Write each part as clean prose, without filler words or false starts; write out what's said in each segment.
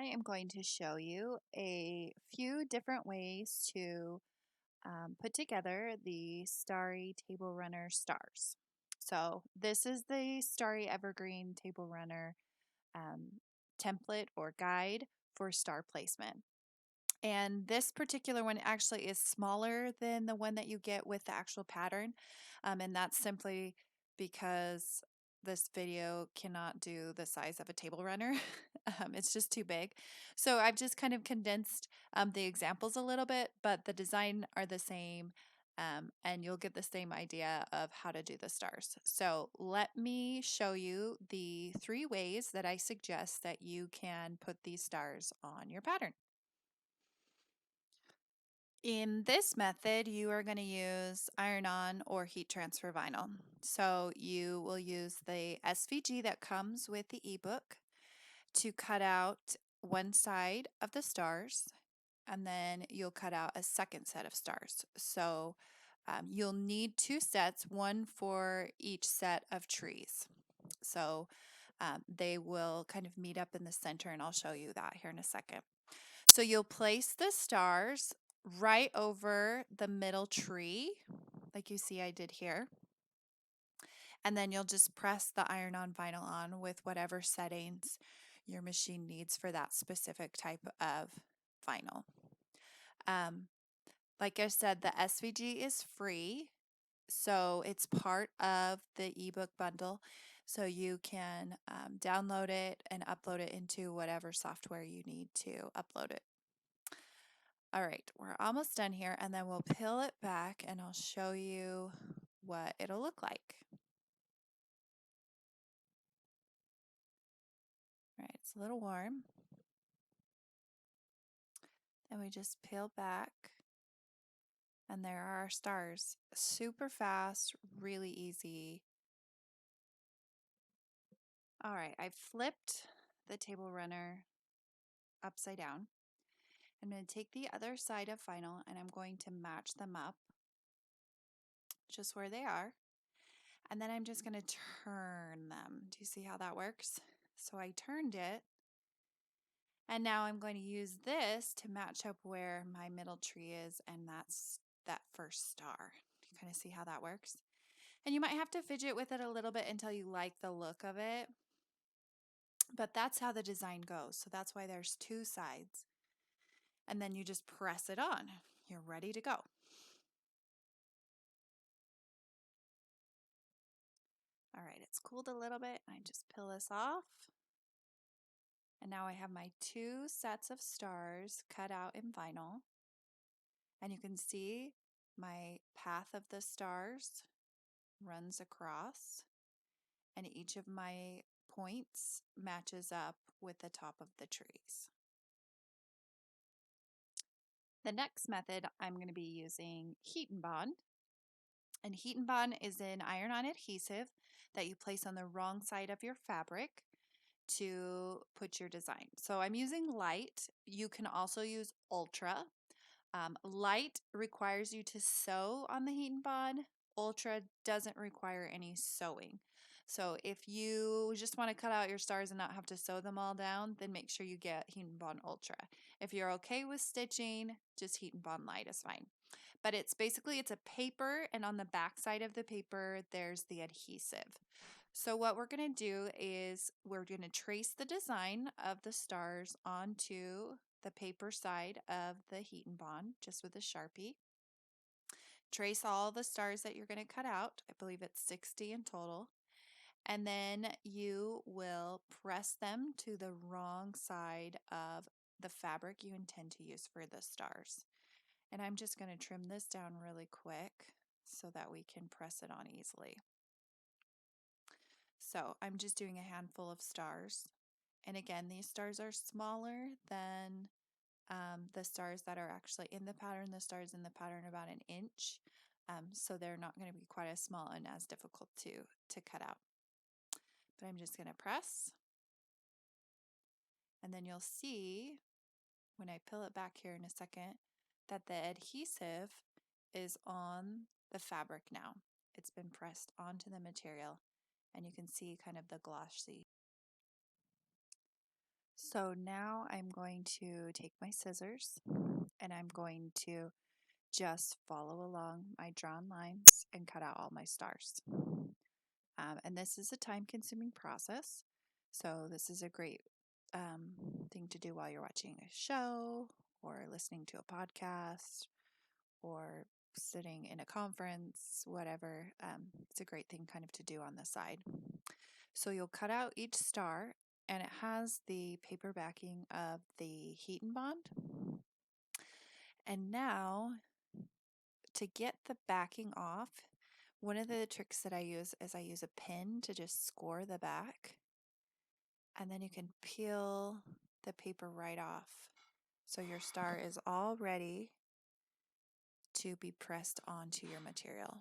am going to show you a few different ways to put together the Starry Table Runner stars. So this is the Starry Evergreen Table Runner template or guide for star placement. And this particular one actually is smaller than the one that you get with the actual pattern. And that's simply because this video cannot do the size of a table runner. It's just too big. So I've just kind of condensed the examples a little bit, but the design are the same. And you'll get the same idea of how to do the stars. So let me show you the 3 ways that I suggest that you can put these stars on your pattern. In this method, you are going to use iron-on or heat transfer vinyl. So you will use the SVG that comes with the ebook to cut out one side of the stars, and then you'll cut out a second set of stars. So you'll need 2 sets, one for each set of trees. So they will kind of meet up in the center, and I'll show you that here in a second. So you'll place the stars right over the middle tree, like you see I did here. And then you'll just press the iron-on vinyl on with whatever settings your machine needs for that specific type of vinyl. Like I said, the SVG is free, so it's part of the ebook bundle. So you can download it and upload it into whatever software you need to upload it. All right, we're almost done here, and then we'll peel it back and I'll show you what it'll look like. All right, it's a little warm. Then we just peel back, and there are our stars. Super fast, really easy. All right, I've flipped the table runner upside down. I'm going to take the other side of vinyl and I'm going to match them up just where they are. And then I'm just going to turn them. Do you see how that works? So I turned it. And now I'm going to use this to match up where my middle tree is, and that's that first star. You kind of see how that works? And you might have to fidget with it a little bit until you like the look of it. But that's how the design goes. So that's why there's 2 sides. And then you just press it on. You're ready to go. All right, it's cooled a little bit. I just peel this off. And now I have my 2 sets of stars cut out in vinyl. And you can see my path of the stars runs across, and each of my points matches up with the top of the trees. The next method, I'm going to be using Heat and Bond. And Heat and Bond is an iron-on adhesive that you place on the wrong side of your fabric to put your design. So I'm using light. You can also use ultra. Light requires you to sew on the Heat and Bond. Ultra doesn't require any sewing. So if you just want to cut out your stars and not have to sew them all down, then make sure you get Heat and Bond Ultra. If you're okay with stitching, just Heat and Bond Light is fine. But it's a paper, and on the back side of the paper, there's the adhesive. So what we're going to do is we're going to trace the design of the stars onto the paper side of the Heat and Bond just with a Sharpie. Trace all the stars that you're going to cut out. I believe it's 60 in total. And then you will press them to the wrong side of the fabric you intend to use for the stars. And I'm just going to trim this down really quick so that we can press it on easily. So I'm just doing a handful of stars. And again, these stars are smaller than the stars that are actually in the pattern. The stars in the pattern are about 1 inch. So they're not going to be quite as small and as difficult to cut out. But I'm just going to press. And then you'll see when I peel it back here in a second that the adhesive is on the fabric now. It's been pressed onto the material, and you can see kind of the glossy. So now I'm going to take my scissors and I'm going to just follow along my drawn lines and cut out all my stars. And this is a time-consuming process, so this is a great thing to do while you're watching a show or listening to a podcast or sitting in a conference, whatever. It's a great thing kind of to do on the side. So you'll cut out each star, and it has the paper backing of the heat and bond. And now, to get the backing off, one of the tricks that I use is I use a pin to just score the back, and then you can peel the paper right off. So your star is all ready to be pressed onto your material.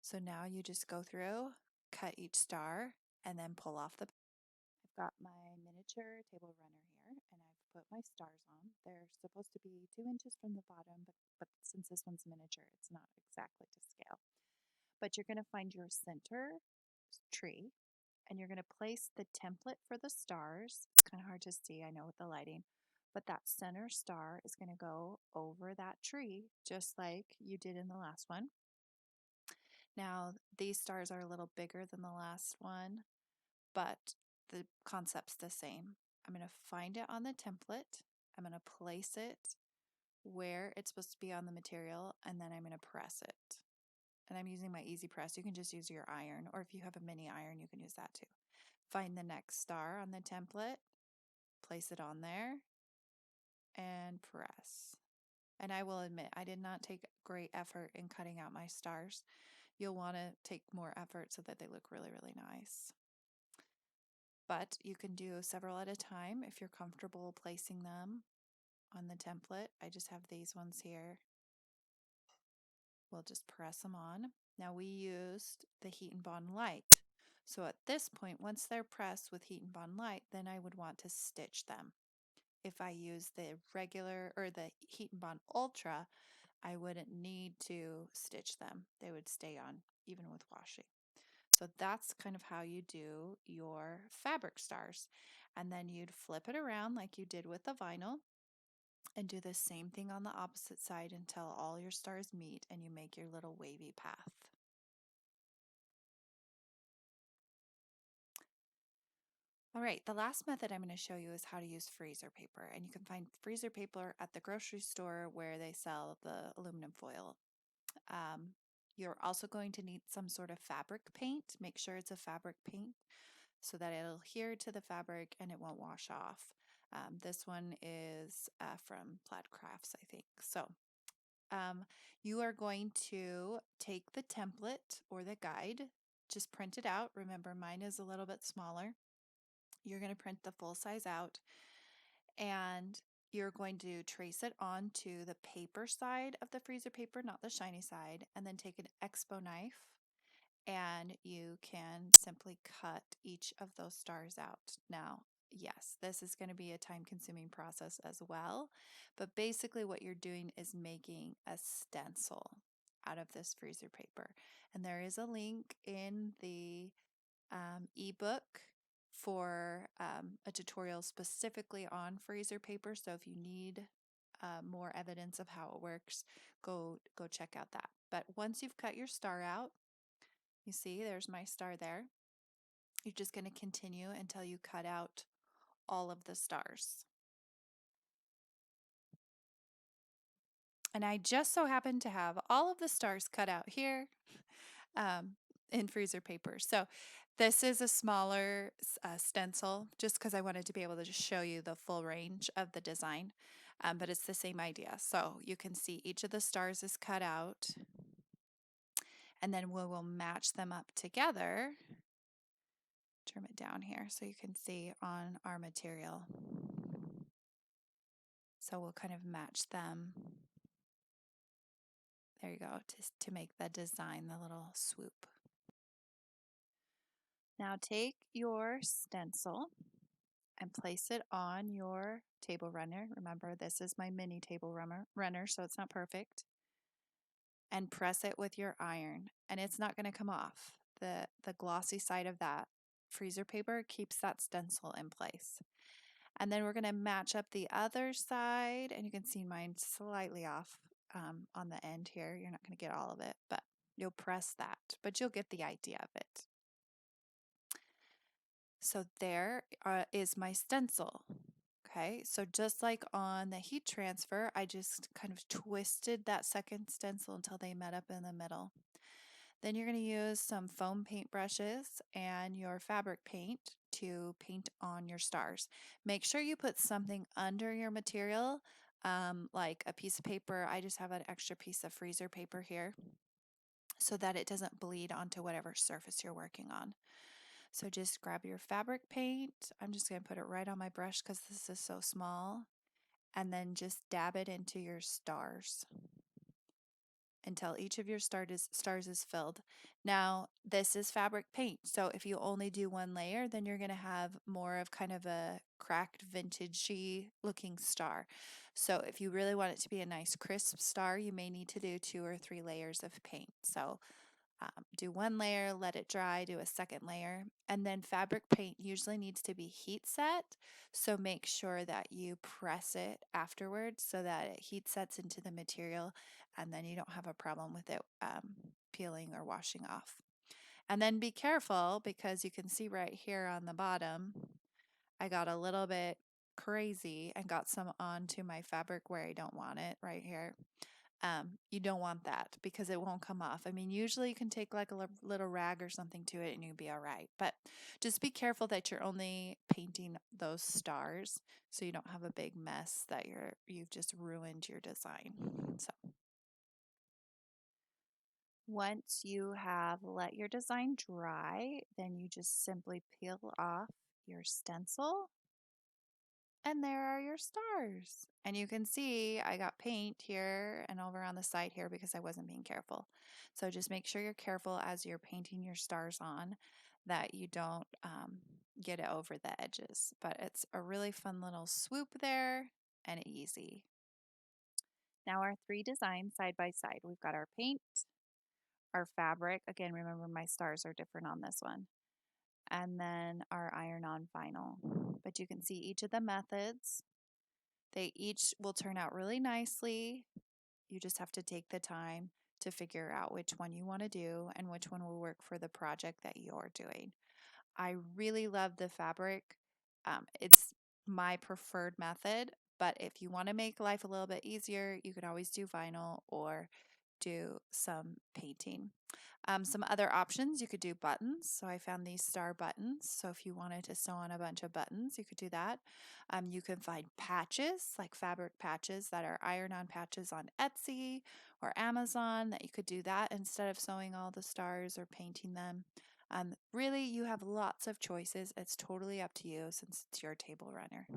So now you just go through, cut each star, and then pull off the. I've got my miniature table runner here, and I've put my stars on. They're supposed to be 2 inches from the bottom, but since this one's miniature, it's not exactly to scale. But you're going to find your center tree, and you're going to place the template for the stars. It's kind of hard to see, I know, with the lighting, but that center star is going to go over that tree, just like you did in the last one. Now, these stars are a little bigger than the last one, but the concept's the same. I'm going to find it on the template. I'm going to place it where it's supposed to be on the material, and then I'm going to press it. And I'm using my easy press. You can just use your iron, or if you have a mini iron, you can use that too. Find the next star on the template, place it on there, and press. And I will admit, I did not take great effort in cutting out my stars. You'll want to take more effort so that they look really, really nice. But you can do several at a time if you're comfortable placing them on the template. I just have these ones here. We'll just press them on. Now we used the Heat and Bond Light. So at this point, once they're pressed with Heat and Bond Light, then I would want to stitch them. If I use the regular or the Heat and Bond Ultra, I wouldn't need to stitch them. They would stay on even with washing. So that's kind of how you do your fabric stars. And then you'd flip it around like you did with the vinyl and do the same thing on the opposite side until all your stars meet and you make your little wavy path. All right, the last method I'm going to show you is how to use freezer paper. And you can find freezer paper at the grocery store where they sell the aluminum foil. You're also going to need some sort of fabric paint. Make sure it's a fabric paint so that it'll adhere to the fabric and it won't wash off. This one is from Plaid Crafts, I think. So you are going to take the template or the guide, just print it out. Remember, mine is a little bit smaller. You're going to print the full size out, and you're going to trace it onto the paper side of the freezer paper, not the shiny side, and then take an Expo knife and you can simply cut each of those stars out. Now, yes, this is going to be a time-consuming process as well, but basically what you're doing is making a stencil out of this freezer paper. And there is a link in the ebook for a tutorial specifically on freezer paper. So if you need more evidence of how it works, go check out that. But once you've cut your star out, you see there's my star there. You're just going to continue until you cut out all of the stars. And I just so happen to have all of the stars cut out here in freezer paper. So this is a smaller stencil just because I wanted to be able to just show you the full range of the design, but it's the same idea. So you can see each of the stars is cut out, and then we will match them up together. Trim it down here so you can see on our material. So we'll kind of match them. There you go, to make the design, the little swoop. Now take your stencil and place it on your table runner. Remember, this is my mini table runner, so it's not perfect. And press it with your iron, and it's not going to come off. The glossy side of that freezer paper keeps that stencil in place. And then we're going to match up the other side, and you can see mine slightly off on the end here. You're not going to get all of it, but you'll press that, but you'll get the idea of it. So there is my stencil. Okay, so just like on the heat transfer, I just kind of twisted that second stencil until they met up in the middle. Then you're going to use some foam paint brushes and your fabric paint to paint on your stars. Make sure you put something under your material, like a piece of paper. I just have an extra piece of freezer paper here so that it doesn't bleed onto whatever surface you're working on. So just grab your fabric paint. I'm just going to put it right on my brush because this is so small. And then just dab it into your stars until each of your stars is filled. Now, this is fabric paint, so if you only do one layer, then you're going to have more of kind of a cracked, vintagey looking star. So if you really want it to be a nice crisp star, you may need to do 2 or 3 layers of paint. So do one layer, let it dry, do a second layer, and then fabric paint usually needs to be heat set, so make sure that you press it afterwards so that it heat sets into the material and then you don't have a problem with it peeling or washing off. And then be careful because you can see right here on the bottom, I got a little bit crazy and got some onto my fabric where I don't want it right here. You don't want that because it won't come off. I mean, usually you can take like a little rag or something to it and you'll be all right. But just be careful that you're only painting those stars so you don't have a big mess that you've just ruined your design. So once you have let your design dry, then you just simply peel off your stencil. And there are your stars. And you can see I got paint here and over on the side here because I wasn't being careful. So just make sure you're careful as you're painting your stars on that you don't get it over the edges. But it's a really fun little swoop there and easy. Now our 3 designs side by side. We've got our paint, our fabric. Again, remember my stars are different on this one. And then our iron-on vinyl. But you can see each of the methods. They each will turn out really nicely. You just have to take the time to figure out which one you want to do and which one will work for the project that you're doing. I really love the fabric. It's my preferred method, but if you want to make life a little bit easier, you can always do vinyl or do some painting. Some other options, you could do buttons. So I found these star buttons. So if you wanted to sew on a bunch of buttons, you could do that. You can find patches, like fabric patches that are iron-on patches on Etsy or Amazon that you could do that instead of sewing all the stars or painting them. Really, you have lots of choices. It's totally up to you since it's your table runner.